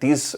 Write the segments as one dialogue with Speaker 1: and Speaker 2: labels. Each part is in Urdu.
Speaker 1: 30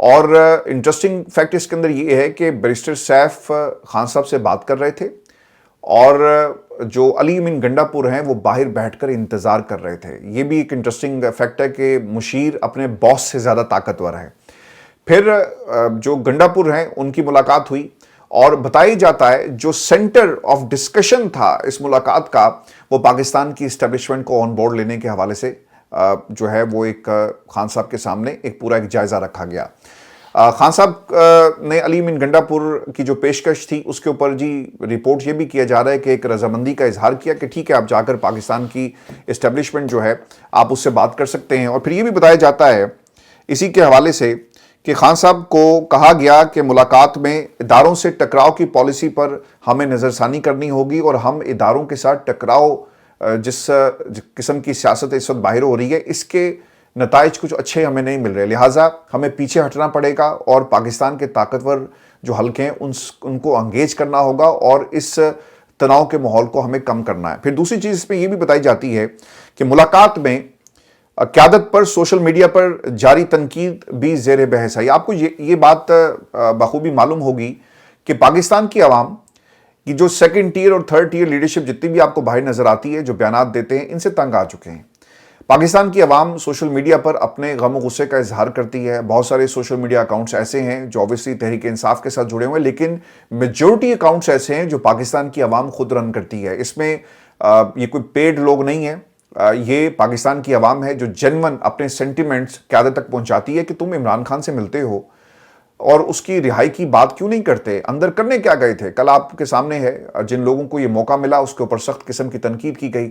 Speaker 1: اور انٹرسٹنگ فیکٹ اس کے اندر یہ ہے کہ بیرسٹر سیف خان صاحب سے بات کر رہے تھے اور جو علی امین گنڈا پور ہیں وہ باہر بیٹھ کر انتظار کر رہے تھے. یہ بھی ایک انٹرسٹنگ فیکٹ ہے کہ مشیر اپنے باس سے زیادہ طاقتور ہے. پھر جو گنڈا پور ہیں ان کی ملاقات ہوئی اور بتائی جاتا ہے جو سینٹر آف ڈسکشن تھا اس ملاقات کا وہ پاکستان کی اسٹیبلشمنٹ کو آن بورڈ لینے کے حوالے سے جو ہے وہ ایک خان صاحب کے سامنے ایک پورا ایک جائزہ رکھا گیا. خان صاحب نے علی امین گنڈا پور کی جو پیشکش تھی اس کے اوپر جی رپورٹ یہ بھی کیا جا رہا ہے کہ ایک رضامندی کا اظہار کیا کہ ٹھیک ہے آپ جا کر پاکستان کی اسٹیبلشمنٹ جو ہے آپ اس سے بات کر سکتے ہیں. اور پھر یہ بھی بتایا جاتا ہے اسی کے حوالے سے کہ خان صاحب کو کہا گیا کہ ملاقات میں اداروں سے ٹکراؤ کی پالیسی پر ہمیں نظر ثانی کرنی ہوگی اور ہم اداروں کے ساتھ ٹکراؤ جس قسم کی سیاست اس وقت باہر ہو رہی ہے اس کے نتائج کچھ اچھے ہمیں نہیں مل رہے, لہٰذا ہمیں پیچھے ہٹنا پڑے گا اور پاکستان کے طاقتور جو حلقے ہیں ان کو انگیج کرنا ہوگا اور اس تناؤ کے ماحول کو ہمیں کم کرنا ہے. پھر دوسری چیز اس میں یہ بھی بتائی جاتی ہے کہ ملاقات میں قیادت پر سوشل میڈیا پر جاری تنقید بھی زیر بحث ہے. آپ کو یہ بات بخوبی معلوم ہوگی کہ پاکستان کی عوام کی جو سیکنڈ ٹیئر اور تھرڈ ٹیئر لیڈرشپ جتنی بھی آپ کو باہر نظر آتی ہے جو بیانات دیتے ہیں ان سے تنگ آ چکے ہیں. پاکستان کی عوام سوشل میڈیا پر اپنے غم و غصے کا اظہار کرتی ہے. بہت سارے سوشل میڈیا اکاؤنٹس ایسے ہیں جو اوبیسلی تحریک انصاف کے ساتھ جڑے ہوئے ہیں, لیکن میجورٹی اکاؤنٹس ایسے ہیں جو پاکستان کی عوام خود رن کرتی ہے. اس میں یہ کوئی پیڈ لوگ نہیں ہیں, یہ پاکستان کی عوام ہے جو جنون اپنے سینٹیمنٹس قیادت تک پہنچاتی ہے کہ تم عمران خان سے ملتے ہو اور اس کی رہائی کی بات کیوں نہیں کرتے, اندر کرنے کیا گئے تھے. کل آپ کے سامنے ہے جن لوگوں کو یہ موقع ملا اس کے اوپر سخت قسم کی تنقید کی گئی.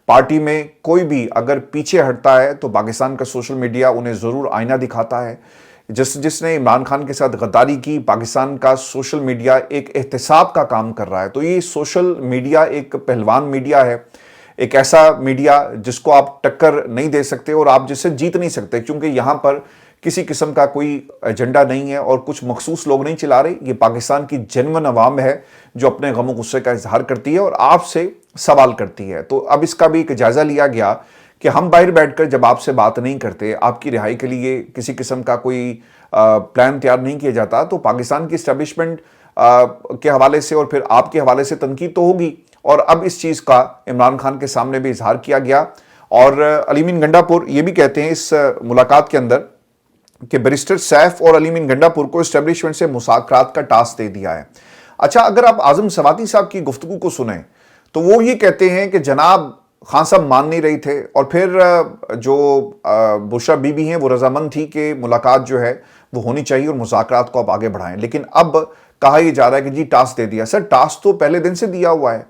Speaker 1: پارٹی میں کوئی بھی اگر پیچھے ہٹتا ہے تو پاکستان کا سوشل میڈیا انہیں ضرور آئینہ دکھاتا ہے. جس نے عمران خان کے ساتھ غداری کی, پاکستان کا سوشل میڈیا ایک احتساب کا کام کر رہا ہے. تو یہ سوشل میڈیا ایک پہلوان میڈیا ہے, ایک ایسا میڈیا جس کو آپ ٹکر نہیں دے سکتے اور آپ جس سے جیت نہیں سکتے, کیونکہ یہاں پر کسی قسم کا کوئی ایجنڈا نہیں ہے اور کچھ مخصوص لوگ نہیں چلا رہے. یہ پاکستان کی جنون عوام ہے جو اپنے غم و غصے کا اظہار کرتی ہے اور آپ سے سوال کرتی ہے. تو اب اس کا بھی ایک جائزہ لیا گیا کہ ہم باہر بیٹھ کر جب آپ سے بات نہیں کرتے, آپ کی رہائی کے لیے کسی قسم کا کوئی پلان تیار نہیں کیا جاتا, تو پاکستان کی اسٹیبلشمنٹ کے حوالے سے اور پھر آپ کے حوالے سے تنقید تو ہوگی. اور اب اس چیز کا عمران خان کے سامنے بھی اظہار کیا گیا. اور علی امین گنڈا پور یہ بھی کہتے ہیں اس ملاقات کے اندر کہ بیرسٹر سیف اور علی امین گنڈا پور کو اسٹیبلشمنٹ سے مذاکرات کا ٹاسک دے دیا ہے. اچھا, اگر آپ اعظم سواتی صاحب کی گفتگو کو سنیں تو وہ یہ کہتے ہیں کہ جناب خان صاحب مان نہیں رہی تھے اور پھر جو بشرا بی بی ہیں وہ رضامند تھی کہ ملاقات جو ہے وہ ہونی چاہیے اور مذاکرات کو آپ آگے بڑھائیں. لیکن اب کہا یہ جا رہا ہے کہ جی ٹاسک دے دیا. سر ٹاسک تو پہلے دن سے دیا ہوا ہے,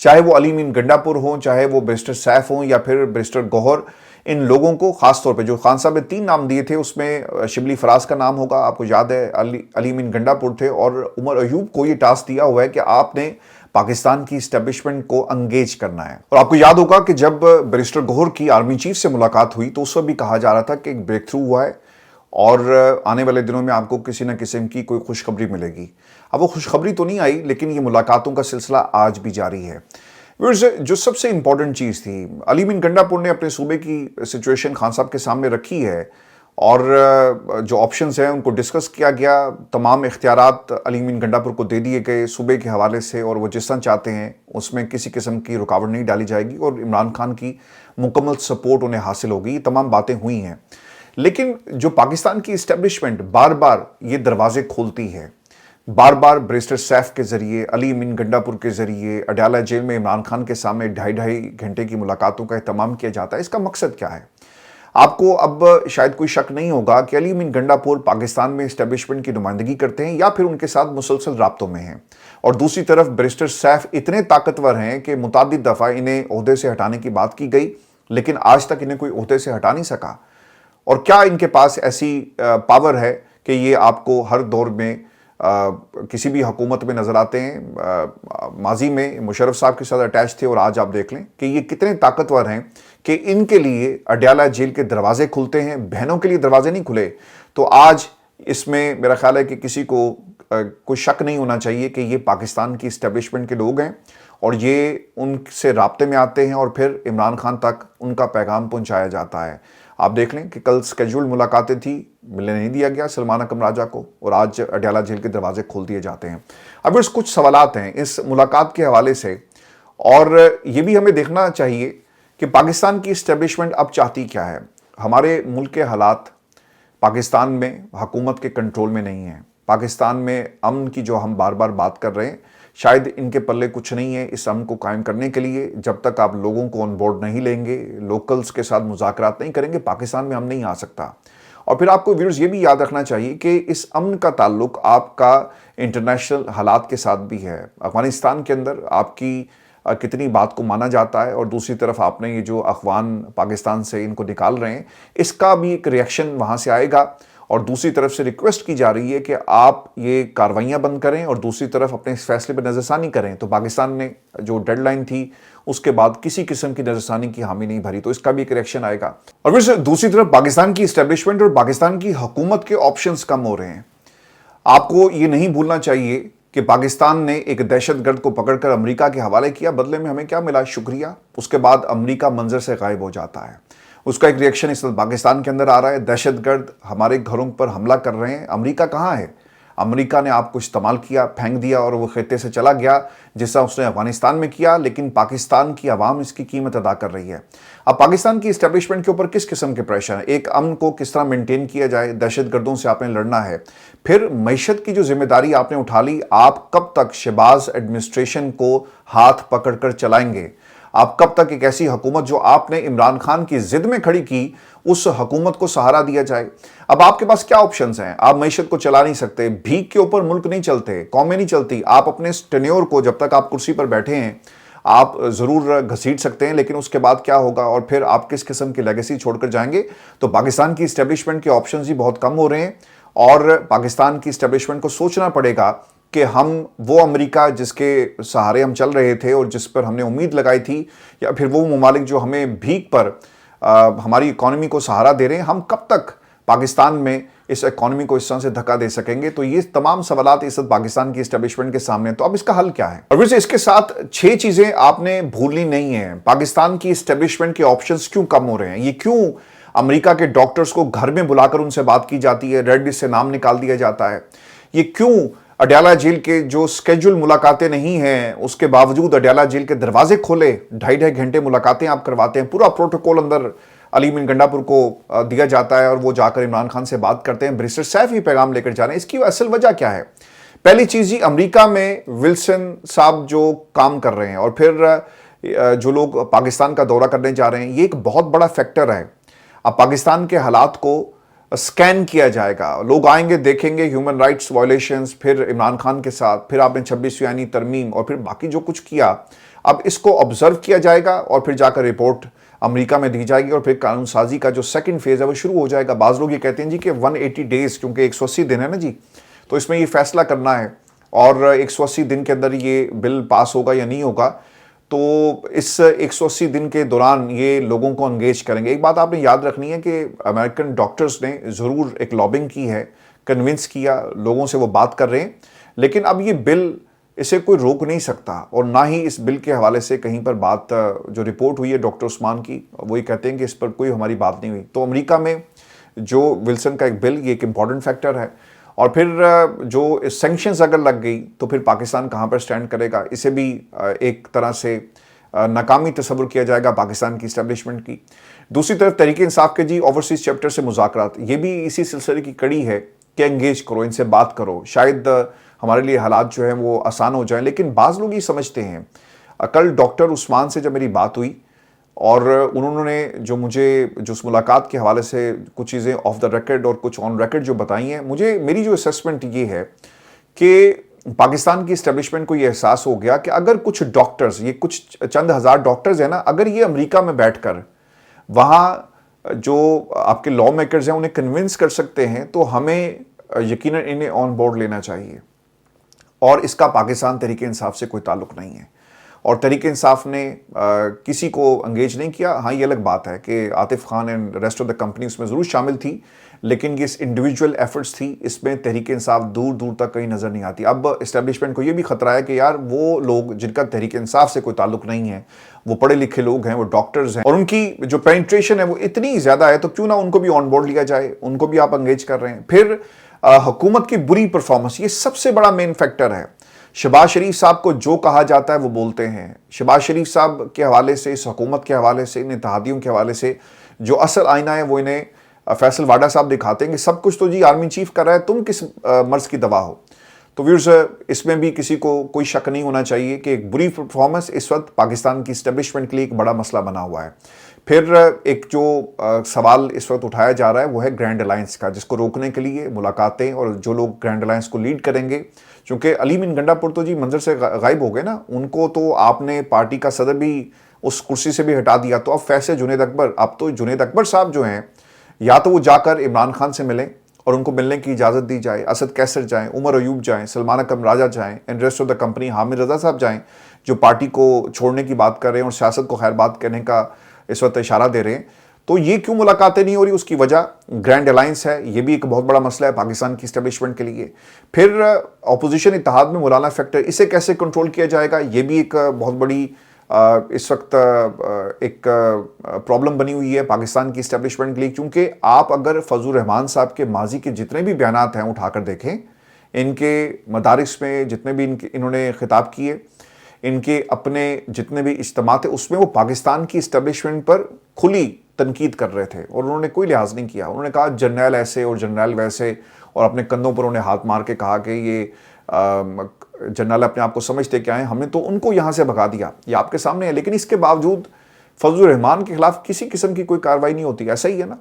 Speaker 1: چاہے وہ علی امین گنڈا پور ہوں, چاہے وہ بیرسٹر سیف ہوں یا پھر بیرسٹر گوہر. ان لوگوں کو خاص طور پہ جو خان صاحب نے 3 نام دیے تھے اس میں شبلی فراز کا نام ہوگا, آپ کو یاد ہے علی امین گنڈا پور تھے, اور عمر ایوب کو یہ ٹاسک دیا ہوا ہے کہ آپ نے پاکستان کی اسٹیبلشمنٹ کو انگیج کرنا ہے. اور آپ کو یاد ہوگا کہ جب بیرسٹر گوہر کی آرمی چیف سے ملاقات ہوئی تو اس وقت بھی کہا جا رہا تھا کہ ایک بریک تھرو ہوا ہے اور آنے والے دنوں میں آپ کو کسی نہ قسم کی کوئی خوشخبری ملے گی. اب وہ خوشخبری تو نہیں آئی لیکن یہ ملاقاتوں کا سلسلہ آج بھی جاری ہے. جو سب سے امپورٹنٹ چیز تھی, علی امین گنڈا پور نے اپنے صوبے کی سچویشن خان صاحب کے سامنے رکھی ہے اور جو آپشنز ہیں ان کو ڈسکس کیا گیا. تمام اختیارات علی امین گنڈا پور کو دے دیے گئے صوبے کے حوالے سے, اور وہ جس طرح چاہتے ہیں اس میں کسی قسم کی رکاوٹ نہیں ڈالی جائے گی اور عمران خان کی مکمل سپورٹ انہیں حاصل ہوگی. یہ تمام باتیں ہوئی ہیں, لیکن جو پاکستان کی اسٹیبلشمنٹ بار بار یہ دروازے کھولتی ہے, بار بار بیرسٹر سیف کے ذریعے, علی امین گنڈا پور کے ذریعے اڈیالہ جیل میں عمران خان کے سامنے 2.5 گھنٹے کی ملاقاتوں کا اہتمام کیا جاتا ہے. اس کا مقصد کیا ہے؟ آپ کو اب شاید کوئی شک نہیں ہوگا کہ علی امین گنڈا پور پاکستان میں اسٹیبلشمنٹ کی نمائندگی کرتے ہیں یا پھر ان کے ساتھ مسلسل رابطوں میں ہیں, اور دوسری طرف بیرسٹر سیف اتنے طاقتور ہیں کہ متعدد دفعہ انہیں عہدے سے ہٹانے کی بات کی گئی لیکن آج تک انہیں کوئی عہدے سے ہٹا نہیں سکا. اور کیا ان کے پاس ایسی پاور ہے کہ یہ آپ کو ہر دور میں کسی بھی حکومت میں نظر آتے ہیں. ماضی میں مشرف صاحب کے ساتھ اٹیچ تھے اور آج آپ دیکھ لیں کہ یہ کتنے طاقتور ہیں کہ ان کے لیے اڈیالہ جیل کے دروازے کھلتے ہیں, بہنوں کے لیے دروازے نہیں کھلے. تو آج اس میں میرا خیال ہے کہ کسی کو کوئی شک نہیں ہونا چاہیے کہ یہ پاکستان کی اسٹیبلشمنٹ کے لوگ ہیں اور یہ ان سے رابطے میں آتے ہیں اور پھر عمران خان تک ان کا پیغام پہنچایا جاتا ہے. آپ دیکھ لیں کہ کل سکیجول ملاقاتیں تھی، ملنے نہیں دیا گیا سلمان اکرم راجہ کو، اور آج اڈیالہ جیل کے دروازے کھول دیے جاتے ہیں۔ اب اس کچھ سوالات ہیں اس ملاقات کے حوالے سے، اور یہ بھی ہمیں دیکھنا چاہیے کہ پاکستان کی اسٹیبلشمنٹ اب چاہتی کیا ہے۔ ہمارے ملک کے حالات پاکستان میں حکومت کے کنٹرول میں نہیں ہیں۔ پاکستان میں امن کی جو ہم بار بار بات کر رہے ہیں، شاید ان کے پلے کچھ نہیں ہے اس امن کو قائم کرنے کے لیے۔ جب تک آپ لوگوں کو آن بورڈ نہیں لیں گے، لوکلز کے ساتھ مذاکرات نہیں کریں گے، پاکستان میں امن نہیں آ سکتا۔ اور پھر آپ کو ویورز یہ بھی یاد رکھنا چاہیے کہ اس امن کا تعلق آپ کا انٹرنیشنل حالات کے ساتھ بھی ہے۔ افغانستان کے اندر آپ کی کتنی بات کو مانا جاتا ہے، اور دوسری طرف آپ نے یہ جو اخوان پاکستان سے ان کو نکال رہے ہیں، اس کا بھی ایک ریئیکشن وہاں سے آئے گا۔ اور دوسری طرف سے ریکویسٹ کی جا رہی ہے کہ آپ یہ کاروائیاں بند کریں اور دوسری طرف اپنے اس فیصلے پر نظر ثانی کریں۔ تو پاکستان نے جو ڈیڈ لائن تھی اس کے بعد کسی قسم کی نظر ثانی کی حامی نہیں بھری، تو اس کا بھی ایک ریئیکشن آئے گا۔ اور پھر سے دوسری طرف پاکستان کی اسٹیبلشمنٹ اور پاکستان کی حکومت کے آپشنز کم ہو رہے ہیں۔ آپ کو یہ نہیں بھولنا چاہیے کہ پاکستان نے ایک دہشت گرد کو پکڑ کر امریکہ کے حوالے کیا، بدلے میں ہمیں کیا ملا؟ شکریہ۔ اس کے بعد امریکہ منظر سے غائب ہو جاتا ہے۔ اس کا ایک ریئیکشن اس وقت پاکستان کے اندر آ رہا ہے۔ دہشت گرد ہمارے گھروں پر حملہ کر رہے ہیں، امریکہ کہاں ہے؟ امریکہ نے آپ کو استعمال کیا، پھینک دیا اور وہ خطے سے چلا گیا جیسا اس نے افغانستان میں کیا، لیکن پاکستان کی عوام اس کی قیمت ادا کر رہی ہے۔ اب پاکستان کی اسٹیبلشمنٹ کے اوپر کس قسم کے پریشر ہیں؟ ایک امن کو کس طرح مینٹین کیا جائے، دہشت گردوں سے آپ نے لڑنا ہے، پھر معیشت کی جو ذمہ داری آپ نے اٹھا لی، آپ کب تک شہباز ایڈمنسٹریشن کو ہاتھ پکڑ کر چلائیں گے؟ آپ کب تک ایک ایسی حکومت جو آپ نے عمران خان کی ضد میں کھڑی کی، اس حکومت کو سہارا دیا جائے؟ اب آپ کے پاس کیا آپشنز ہیں؟ آپ معیشت کو چلا نہیں سکتے، بھیک کے اوپر ملک نہیں چلتے، قومیں نہیں چلتی۔ آپ اپنے ٹینیور کو جب تک آپ کرسی پر بیٹھے ہیں آپ ضرور گھسیٹ سکتے ہیں، لیکن اس کے بعد کیا ہوگا اور پھر آپ کس قسم کی لیگیسی چھوڑ کر جائیں گے؟ تو پاکستان کی اسٹیبلشمنٹ کے آپشنز ہی بہت کم ہو رہے ہیں، اور پاکستان کی اسٹیبلشمنٹ کو سوچنا پڑے گا کہ ہم وہ امریکہ جس کے سہارے ہم چل رہے تھے اور جس پر ہم نے امید لگائی تھی، یا پھر وہ ممالک جو ہمیں بھیک پر ہماری اکانومی کو سہارا دے رہے ہیں، ہم کب تک پاکستان میں اس اکانومی کو اس طرح سے دھکا دے سکیں گے؟ تو یہ تمام سوالات اس وقت پاکستان کی اسٹیبلشمنٹ کے سامنے ہیں۔ تو اب اس کا حل کیا ہے؟ اور ویسے اس کے ساتھ 6 چیزیں آپ نے بھولنی نہیں ہیں۔ پاکستان کی اسٹیبلشمنٹ کے آپشنز کیوں کم ہو رہے ہیں؟ یہ کیوں امریکہ کے ڈاکٹرز کو گھر میں بلا کر ان سے بات کی جاتی ہے، ریڈ لسٹ سے نام نکال دیا جاتا ہے؟ یہ کیوں اڈیالہ جیل کے جو سکیجول ملاقاتیں نہیں ہیں اس کے باوجود اڈیالہ جیل کے دروازے کھولے 2.5 گھنٹے ملاقاتیں آپ کرواتے ہیں، پورا پروٹوکول اندر علی امین گنڈا پور کو دیا جاتا ہے اور وہ جا کر عمران خان سے بات کرتے ہیں، بیرسٹر سیف ہی پیغام لے کر جا رہے ہیں؟ اس کی اصل وجہ کیا ہے؟ پہلی چیز ہی امریکہ میں ولسن صاحب جو کام کر رہے ہیں، اور پھر جو لوگ پاکستان کا دورہ کرنے جا رہے ہیں، یہ ایک بہت بڑا فیکٹر ہے۔ اب پاکستان کے حالات کو سکین کیا جائے گا، لوگ آئیں گے دیکھیں گے ہیومن رائٹس وائلیشنز، پھر عمران خان کے ساتھ، پھر آپ نے 26ویں آئینی ترمیم، اور پھر باقی جو کچھ کیا، اب اس کو آبزرو کیا جائے گا اور پھر جا کر رپورٹ امریکہ میں دی جائے گی، اور پھر قانون سازی کا جو سیکنڈ فیز ہے وہ شروع ہو جائے گا۔ بعض لوگ یہ کہتے ہیں جی کہ 180 ڈیز، کیونکہ 180 دن ہے نا جی، تو اس میں یہ فیصلہ کرنا ہے اور 180 دن کے اندر یہ بل پاس ہوگا یا نہیں ہوگا۔ تو اس 180 دن کے دوران یہ لوگوں کو انگیج کریں گے۔ ایک بات آپ نے یاد رکھنی ہے کہ امریکن ڈاکٹرز نے ضرور ایک لابنگ کی ہے، کنونس کیا، لوگوں سے وہ بات کر رہے ہیں، لیکن اب یہ بل اسے کوئی روک نہیں سکتا، اور نہ ہی اس بل کے حوالے سے کہیں پر بات جو رپورٹ ہوئی ہے ڈاکٹر عثمان کی، وہی کہتے ہیں کہ اس پر کوئی ہماری بات نہیں ہوئی۔ تو امریکہ میں جو ولسن کا ایک بل، یہ ایک امپورٹنٹ فیکٹر ہے، اور پھر جو سینکشنز اگر لگ گئی تو پھر پاکستان کہاں پر سٹینڈ کرے گا؟ اسے بھی ایک طرح سے ناکامی تصور کیا جائے گا پاکستان کی اسٹیبلشمنٹ کی۔ دوسری طرف تحریک انصاف کے جی اوورسیز چیپٹر سے مذاکرات، یہ بھی اسی سلسلے کی کڑی ہے کہ انگیج کرو، ان سے بات کرو، شاید ہمارے لیے حالات جو ہیں وہ آسان ہو جائیں۔ لیکن بعض لوگ یہ سمجھتے ہیں، کل ڈاکٹر عثمان سے جب میری بات ہوئی اور انہوں نے جو مجھے اس ملاقات کے حوالے سے کچھ چیزیں آف دا ریکڈ اور کچھ آن ریکڈ جو بتائی ہیں، میری جو اسیسمنٹ یہ ہے کہ پاکستان کی اسٹیبلشمنٹ کو یہ احساس ہو گیا کہ اگر کچھ ڈاکٹرز، یہ کچھ چند ہزار ڈاکٹرز ہیں نا، اگر یہ امریکہ میں بیٹھ کر وہاں جو آپ کے لا میکرز ہیں انہیں کنونس کر سکتے ہیں، تو ہمیں یقیناً انہیں آن بورڈ لینا چاہیے، اور اس کا پاکستان تحریک انصاف سے کوئی تعلق نہیں ہے۔ اور تحریک انصاف نے کسی کو انگیج نہیں کیا. ہاں یہ الگ بات ہے کہ Atif Khan and rest of the company اس میں ضرور شامل تھی, لیکن یہ انڈیویجول ایفرٹس تھی, اس میں تحریک انصاف دور دور تک کہیں نظر نہیں آتی. اب اسٹیبلشمنٹ کو یہ بھی خطرہ ہے کہ یار وہ لوگ جن کا تحریک انصاف سے کوئی تعلق نہیں ہے, وہ پڑھے لکھے لوگ ہیں, وہ ڈاکٹرز ہیں, اور ان کی جو پینٹریشن ہے وہ اتنی زیادہ ہے, تو کیوں نہ ان کو بھی آن بورڈ لیا جائے, ان کو بھی آپ انگیج کر رہے ہیں. پھر حکومت کی بری پرفارمنس, یہ سب سے بڑا مین فیکٹر ہے. شہباز شریف صاحب کو جو کہا جاتا ہے وہ بولتے ہیں. شہباز شریف صاحب کے حوالے سے, اس حکومت کے حوالے سے, ان اتحادیوں کے حوالے سے جو اصل آئینہ ہے وہ انہیں فیصل واڈا صاحب دکھاتے ہیں کہ سب کچھ تو جی آرمی چیف کر رہا ہے, تم کس مرض کی دوا ہو. تو ویورز, اس میں بھی کسی کو کوئی شک نہیں ہونا چاہیے کہ ایک بری پرفارمنس اس وقت پاکستان کی اسٹیبلشمنٹ کے لیے ایک بڑا مسئلہ بنا ہوا ہے. پھر ایک جو سوال اس وقت اٹھایا جا رہا ہے وہ ہے گرینڈ الائنس کا, جس کو روکنے کے لیے ملاقاتیں, اور جو لوگ گرینڈ الائنس کو لیڈ کریں گے, چونکہ علی من گنڈا پور تو جی منظر سے غائب ہو گئے نا, ان کو تو آپ نے پارٹی کا صدر بھی اس کرسی سے بھی ہٹا دیا. تو اب فیصل جنید اکبر, اب تو جنید اکبر صاحب جو ہیں, یا تو وہ جا کر عمران خان سے ملیں اور ان کو ملنے کی اجازت دی جائے, اسد کیسر جائیں, عمر ایوب جائیں, سلمان اکرم راجہ جائیں, and rest of the company, Hamid Raza صاحب جائیں, جو پارٹی کو چھوڑنے کی بات کر رہے ہیں اور سیاست کو خیر بات کرنے کا اس وقت اشارہ دے رہے ہیں. تو یہ کیوں ملاقاتیں نہیں ہو رہی, اس کی وجہ گرینڈ الائنس ہے. یہ بھی ایک بہت بڑا مسئلہ ہے پاکستان کی اسٹیبلشمنٹ کے لیے. پھر اپوزیشن اتحاد میں مولانا فیکٹر, اسے کیسے کنٹرول کیا جائے گا, یہ بھی ایک بہت بڑی اس وقت ایک پرابلم بنی ہوئی ہے پاکستان کی اسٹیبلشمنٹ کے لیے. کیونکہ آپ اگر فضل الرحمان صاحب کے ماضی کے جتنے بھی بیانات ہیں اٹھا کر دیکھیں, ان کے مدارس میں جتنے بھی انہوں نے خطاب کیے, ان کے اپنے جتنے بھی اجتماع تھے, اس میں وہ پاکستان کی اسٹیبلشمنٹ پر کھلی تنقید کر رہے تھے, اور انہوں نے کوئی لحاظ نہیں کیا. انہوں نے کہا جرنیل ایسے اور جرنیل ویسے, اور اپنے کندھوں پر انہیں ہاتھ مار کے کہا کہ یہ جرنیل اپنے آپ کو سمجھتے کیا ہیں, ہم نے تو ان کو یہاں سے بھگا دیا. یہ آپ کے سامنے ہے, لیکن اس کے باوجود فضل الرحمان کے خلاف کسی قسم کی کوئی کارروائی نہیں ہوتی. ایسا ہی ہے نا.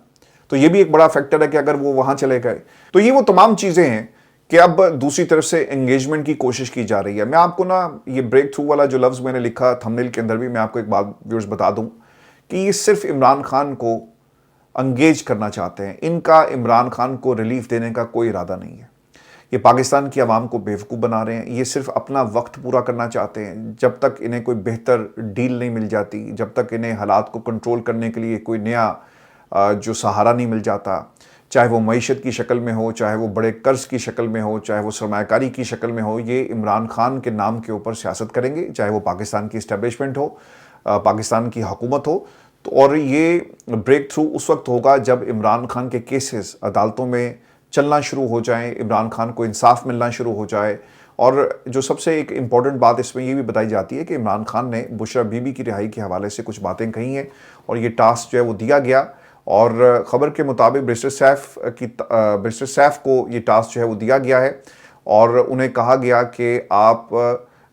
Speaker 1: تو یہ بھی ایک بڑا فیکٹر ہے کہ اگر وہ وہاں چلے گئے, تو یہ وہ تمام چیزیں ہیں کہ اب دوسری طرف سے انگیجمنٹ کی کوشش کی جا رہی ہے. میں آپ کو نا یہ بریک تھرو والا جو لفظ میں نے لکھا تھمبنیل کے اندر بھی, میں آپ کو ایک بات ویورز بتا دوں کہ یہ صرف عمران خان کو انگیج کرنا چاہتے ہیں. ان کا عمران خان کو ریلیف دینے کا کوئی ارادہ نہیں ہے. یہ پاکستان کی عوام کو بیوقوف بنا رہے ہیں. یہ صرف اپنا وقت پورا کرنا چاہتے ہیں. جب تک انہیں کوئی بہتر ڈیل نہیں مل جاتی, جب تک انہیں حالات کو کنٹرول کرنے کے لیے کوئی نیا جو سہارا نہیں مل جاتا, چاہے وہ معیشت کی شکل میں ہو, چاہے وہ بڑے قرض کی شکل میں ہو, چاہے وہ سرمایہ کاری کی شکل میں ہو, یہ عمران خان کے نام کے اوپر سیاست کریں گے, چاہے وہ پاکستان کی اسٹیبلشمنٹ ہو, پاکستان کی حکومت ہو. اور یہ بریک تھرو اس وقت ہوگا جب عمران خان کے کیسز عدالتوں میں چلنا شروع ہو جائیں, عمران خان کو انصاف ملنا شروع ہو جائے. اور جو سب سے ایک امپورٹنٹ بات اس میں یہ بھی بتائی جاتی ہے کہ عمران خان نے بشرا بی بی کی رہائی کے حوالے سے کچھ باتیں کہی ہیں, اور یہ ٹاسک جو ہے وہ دیا گیا, اور خبر کے مطابق بیرسٹر سیف کو یہ ٹاسک جو ہے وہ دیا گیا ہے, اور انہیں کہا گیا کہ آپ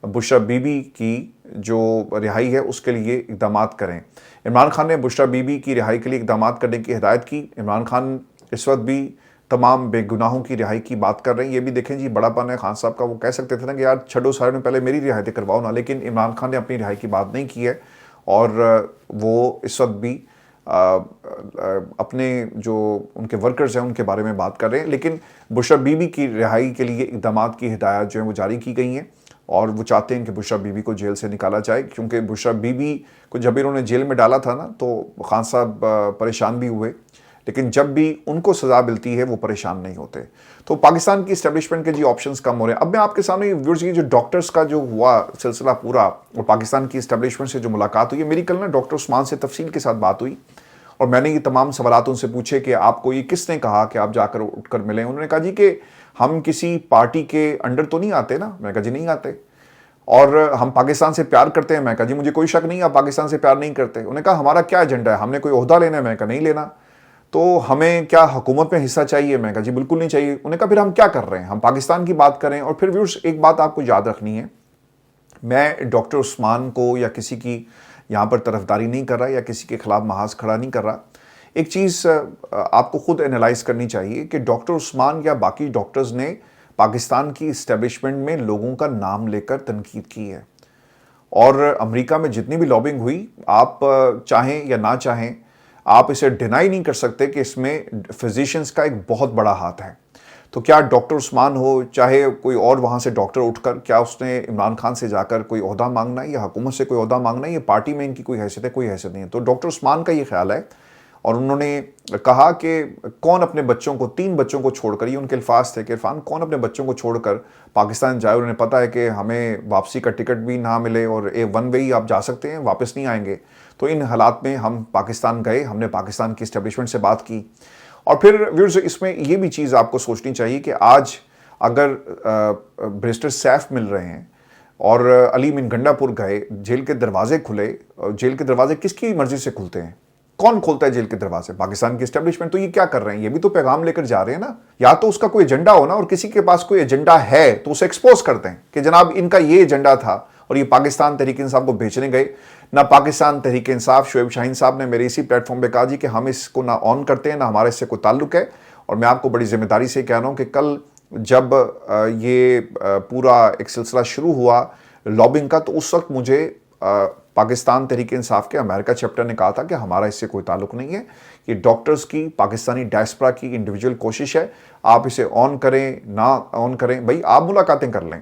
Speaker 1: بشرا بی بی کی جو رہائی ہے اس کے لیے اقدامات کریں. عمران خان نے بشرا بی بی کی رہائی کے لیے اقدامات کرنے کی ہدایت کی. عمران خان اس وقت بھی تمام بے گناہوں کی رہائی کی بات کر رہے ہیں. یہ بھی دیکھیں جی, بڑا پن ہے خان صاحب کا. وہ کہہ سکتے تھے نا کہ یار چھڈو سارے میں پہلے میری رہائی کرواؤ نا, لیکن عمران خان نے اپنی رہائی کی بات نہیں کی ہے, اور وہ اس وقت بھی اپنے جو ان کے ورکرز ہیں ان کے بارے میں بات کر رہے ہیں. لیکن بشرا بی بی کی رہائی کے لیے اقدامات کی ہدایات جو ہیں وہ جاری کی گئی ہیں, اور وہ چاہتے ہیں کہ بشرا بی بی کو جیل سے نکالا جائے. کیونکہ بشرا بی بی کو جب انہوں نے جیل میں ڈالا تھا نا, تو خان صاحب پریشان بھی ہوئے, لیکن جب بھی ان کو سزا ملتی ہے وہ پریشان نہیں ہوتے. تو پاکستان کی اسٹیبلشمنٹ کے جی آپشنز کم ہو رہے ہیں. اب میں آپ کے سامنے ویورز کی جو ڈاکٹرز کا جو ہوا سلسلہ پورا, اور پاکستان کی اسٹیبلشمنٹ سے جو ملاقات ہوئی, میری کل نا ڈاکٹر عثمان سے تفصیل کے ساتھ بات ہوئی, اور میں نے یہ تمام سوالات ان سے پوچھے کہ آپ کو یہ کس نے کہا کہ آپ جا کر اٹھ کر ملیں. انہوں نے کہا جی کہ ہم کسی پارٹی کے انڈر تو نہیں آتے نا. میں کہا جی نہیں آتے. اور ہم پاکستان سے پیار کرتے ہیں. میں کہا جی مجھے کوئی شک نہیں آپ پاکستان سے پیار نہیں کرتے. انہوں نے کہا ہمارا کیا ایجنڈا ہے, ہم نے کوئی عہدہ لینا ہے. میں کہا نہیں لینا. تو ہمیں کیا حکومت میں حصہ چاہیے؟ میں کہا جی بالکل نہیں چاہیے. انہوں نے کہا پھر ہم کیا کر رہے ہیں, ہم پاکستان کی بات کریں. اور پھر ویورز ایک بات آپ کو یاد رکھنی ہے, میں ڈاکٹر عثمان کو یا کسی کی یہاں پر طرفداری نہیں کر رہا, یا کسی کے خلاف محاذ کھڑا نہیں کر رہا. ایک چیز آپ کو خود انالائز کرنی چاہیے کہ ڈاکٹر عثمان یا باقی ڈاکٹرز نے پاکستان کی اسٹیبلشمنٹ میں لوگوں کا نام لے کر تنقید کی ہے. اور امریکہ میں جتنی بھی لابنگ ہوئی, آپ چاہیں یا نہ چاہیں, آپ اسے ڈینائی نہیں کر سکتے کہ اس میں فزیشینز کا ایک بہت بڑا ہاتھ ہے. تو کیا ڈاکٹر عثمان ہو چاہے کوئی اور وہاں سے ڈاکٹر اٹھ کر، کیا اس نے عمران خان سے جا کر کوئی عہدہ مانگنا ہے یا حکومت سے کوئی عہدہ مانگنا ہے؟ یہ پارٹی میں ان کی کوئی حیثیت ہے؟ کوئی حیثیت نہیں ہے۔ تو ڈاکٹر عثمان کا یہ خیال ہے، اور انہوں نے کہا کہ کون اپنے بچوں کو، 3 بچوں کو چھوڑ کر، یہ ان کے الفاظ تھے کہ عرفان کون اپنے بچوں کو چھوڑ کر پاکستان جائے، اور انہیں پتہ ہے کہ ہمیں واپسی کا ٹکٹ بھی نہ ملے اور ون وے ہی آپ جا سکتے ہیں، واپس نہیں آئیں گے۔ تو ان حالات میں ہم پاکستان گئے، ہم نے پاکستان کی اسٹیبلشمنٹ سے بات کی۔ اور پھر ویورز اس میں یہ بھی چیز آپ کو سوچنی چاہیے کہ آج اگر بیرسٹر سیف مل رہے ہیں اور علی من گنڈا پور گئے، جیل کے دروازے کھلے، جیل کے دروازے کس کی مرضی سے کھلتے ہیں؟ کون کھولتا ہے جیل کے دروازے؟ پاکستان کی اسٹیبلشمنٹ۔ تو یہ کیا کر رہے ہیں؟ یہ بھی تو پیغام لے کر جا رہے ہیں نا، یا تو اس کا کوئی ایجنڈا ہو نا، اور کسی کے پاس کوئی ایجنڈا ہے تو اسے ایکسپوز کرتے ہیں کہ جناب ان کا یہ ایجنڈا تھا اور یہ پاکستان تحریک انصاف کو بیچنے گئے۔ نہ پاکستان تحریک انصاف، شعیب شاہین صاحب نے میرے اسی پلیٹ فارم پہ کہا جی کہ ہم اس کو نہ آن کرتے ہیں، نہ ہمارے اس سے کوئی تعلق ہے۔ اور میں آپ کو بڑی ذمہ داری سے کہہ رہا ہوں کہ کل جب یہ پورا ایک سلسلہ شروع ہوا لابنگ کا، تو اس وقت مجھے پاکستان تحریک انصاف کے امریکہ چیپٹر نے کہا تھا کہ ہمارا اس سے کوئی تعلق نہیں ہے، یہ ڈاکٹرز کی، پاکستانی ڈائسپرا کی انڈیویجول کوشش ہے، آپ اسے آن کریں نہ آن کریں، بھائی آپ ملاقاتیں کر لیں۔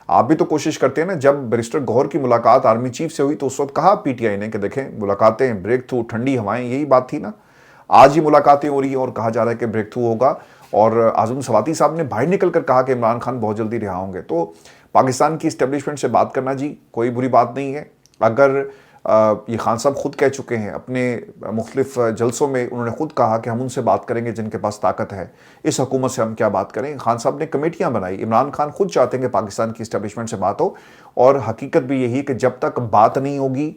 Speaker 1: آپ بھی تو کوشش کرتے ہیں نا۔ جب بیرسٹر گوہر کی ملاقات آرمی چیف سے ہوئی تو اس وقت کہا پی ٹی آئی نے کہ دیکھیں ملاقاتیں، بریک تھرو، ٹھنڈی ہوائیں، یہی بات تھی نا۔ آج ہی ملاقاتیں ہو رہی ہیں اور کہا جا رہا ہے کہ بریک تھرو ہوگا، اور اعظم سواتی صاحب نے باہر نکل کر کہا کہ عمران خان بہت جلدی رہا ہوں گے۔ تو پاکستان کی اسٹیبلشمنٹ سے بات کرنا جی کوئی بری بات نہیں ہے۔ اگر یہ خان صاحب خود کہہ چکے ہیں اپنے مختلف جلسوں میں، انہوں نے خود کہا کہ ہم ان سے بات کریں گے جن کے پاس طاقت ہے، اس حکومت سے ہم کیا بات کریں۔ خان صاحب نے کمیٹیاں بنائی، عمران خان خود چاہتے ہیں کہ پاکستان کی اسٹیبلشمنٹ سے بات ہو، اور حقیقت بھی یہی کہ جب تک بات نہیں ہوگی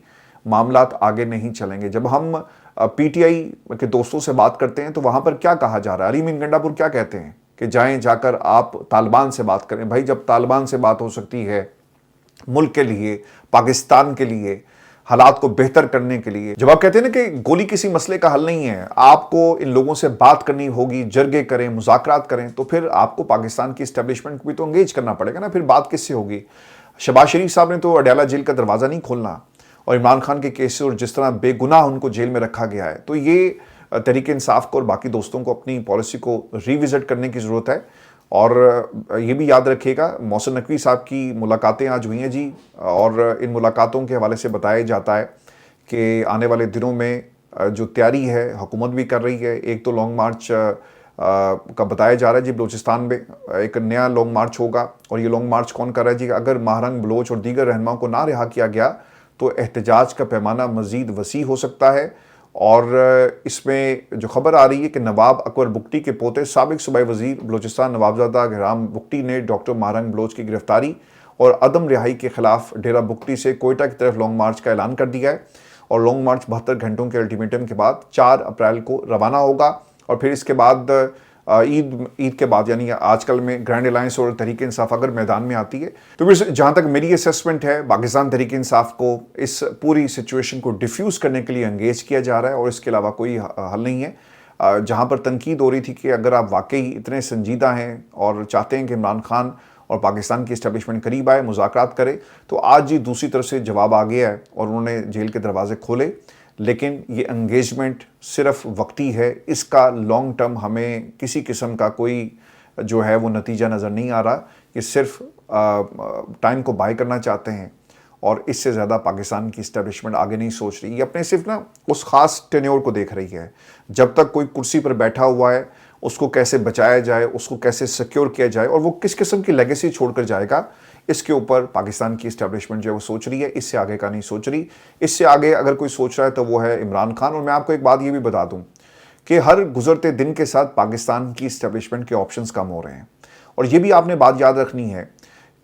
Speaker 1: معاملات آگے نہیں چلیں گے۔ جب ہم پی ٹی آئی کے دوستوں سے بات کرتے ہیں تو وہاں پر کیا کہا جا رہا ہے؟ علی من گنڈا پور کیا کہتے ہیں کہ جائیں جا کر آپ طالبان سے بات کریں۔ بھائی جب طالبان سے بات ہو سکتی ہے ملک کے لیے، پاکستان کے لیے، حالات کو بہتر کرنے کے لیے، جب آپ کہتے ہیں نا کہ گولی کسی مسئلے کا حل نہیں ہے، آپ کو ان لوگوں سے بات کرنی ہوگی، جرگے کریں، مذاکرات کریں، تو پھر آپ کو پاکستان کی اسٹیبلشمنٹ کو بھی تو انگیج کرنا پڑے گا نا۔ پھر بات کس سے ہوگی؟ شہباز شریف صاحب نے تو اڈیالہ جیل کا دروازہ نہیں کھولنا، اور عمران خان کے کیس اور جس طرح بے گناہ ان کو جیل میں رکھا گیا ہے، تو یہ تحریک انصاف کو اور باقی دوستوں کو اپنی پالیسی کو ریوزٹ کرنے کی ضرورت ہے۔ اور یہ بھی یاد رکھیے گا، محسن نقوی صاحب کی ملاقاتیں آج ہوئی ہیں جی، اور ان ملاقاتوں کے حوالے سے بتایا جاتا ہے کہ آنے والے دنوں میں جو تیاری ہے حکومت بھی کر رہی ہے۔ ایک تو لانگ مارچ کا بتایا جا رہا ہے جی، بلوچستان میں ایک نیا لانگ مارچ ہوگا، اور یہ لانگ مارچ کون کر رہا ہے جی؟ اگر ماہرنگ بلوچ اور دیگر رہنماؤں کو نہ رہا کیا گیا تو احتجاج کا پیمانہ مزید وسیع ہو سکتا ہے۔ اور اس میں جو خبر آ رہی ہے کہ نواب اکبر بگٹی کے پوتے سابق صوبائی وزیر بلوچستان نوابزادہ گھرام بگٹی نے ڈاکٹر ماہرنگ بلوچ کی گرفتاری اور عدم رہائی کے خلاف ڈیرہ بگٹی سے کوئٹہ کی طرف لانگ مارچ کا اعلان کر دیا ہے، اور لانگ مارچ 72 گھنٹوں کے الٹیمیٹم کے بعد 4 اپریل کو روانہ ہوگا، اور پھر اس کے بعد عید کے بعد یعنی آج کل میں گرینڈ الائنس اور تحریک انصاف اگر میدان میں آتی ہے تو پھر جہاں تک میری اسیسمنٹ ہے، پاکستان تحریک انصاف کو اس پوری سچویشن کو ڈیفیوز کرنے کے لیے انگیج کیا جا رہا ہے، اور اس کے علاوہ کوئی حل نہیں ہے۔ جہاں پر تنقید ہو رہی تھی کہ اگر آپ واقعی اتنے سنجیدہ ہیں اور چاہتے ہیں کہ عمران خان اور پاکستان کی اسٹیبلشمنٹ قریب آئے، مذاکرات کرے، تو آج ہی دوسری طرف سے جواب آ گیا ہے اور انہوں نے جیل کے دروازے کھولے۔ لیکن یہ انگیجمنٹ صرف وقتی ہے، اس کا لانگ ٹرم ہمیں کسی قسم کا کوئی جو ہے وہ نتیجہ نظر نہیں آ رہا، کہ صرف ٹائم کو بائی کرنا چاہتے ہیں، اور اس سے زیادہ پاکستان کی اسٹیبلشمنٹ آگے نہیں سوچ رہی۔ یہ اپنے صرف نا اس خاص ٹینیور کو دیکھ رہی ہے، جب تک کوئی کرسی پر بیٹھا ہوا ہے اس کو کیسے بچایا جائے، اس کو کیسے سیکیور کیا جائے، اور وہ کس قسم کی لیگیسی چھوڑ کر جائے گا، اس کے اوپر پاکستان کی اسٹیبلشمنٹ جو ہے وہ سوچ رہی ہے۔ اس سے آگے کا نہیں سوچ رہی۔ اس سے آگے اگر کوئی سوچ رہا ہے تو وہ ہے عمران خان۔ اور میں آپ کو ایک بات یہ بھی بتا دوں کہ ہر گزرتے دن کے ساتھ پاکستان کی اسٹیبلشمنٹ کے آپشنز کم ہو رہے ہیں، اور یہ بھی آپ نے بات یاد رکھنی ہے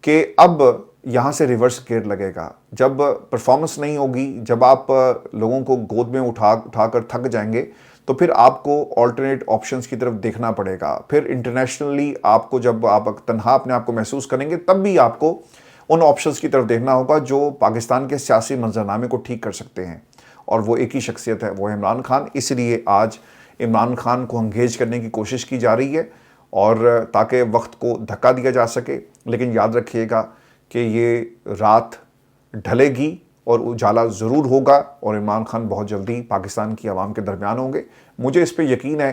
Speaker 1: کہ اب یہاں سے ریورس گیئر لگے گا۔ جب پرفارمنس نہیں ہوگی، جب آپ لوگوں کو گود میں اٹھا کر تھک جائیں گے، تو پھر آپ کو آلٹرنیٹ آپشنز کی طرف دیکھنا پڑے گا۔ پھر انٹرنیشنلی آپ کو جب آپ تنہا اپنے آپ کو محسوس کریں گے، تب بھی آپ کو ان آپشنز کی طرف دیکھنا ہوگا جو پاکستان کے سیاسی منظرنامے کو ٹھیک کر سکتے ہیں، اور وہ ایک ہی شخصیت ہے، وہ ہے عمران خان۔ اس لیے آج عمران خان کو انگیج کرنے کی کوشش کی جا رہی ہے، اور تاکہ وقت کو دھکا دیا جا سکے۔ لیکن یاد رکھیے گا کہ یہ رات ڈھلے گی اور اجالا ضرور ہوگا، اور عمران خان بہت جلدی پاکستان کی عوام کے درمیان ہوں گے، مجھے اس پہ یقین ہے۔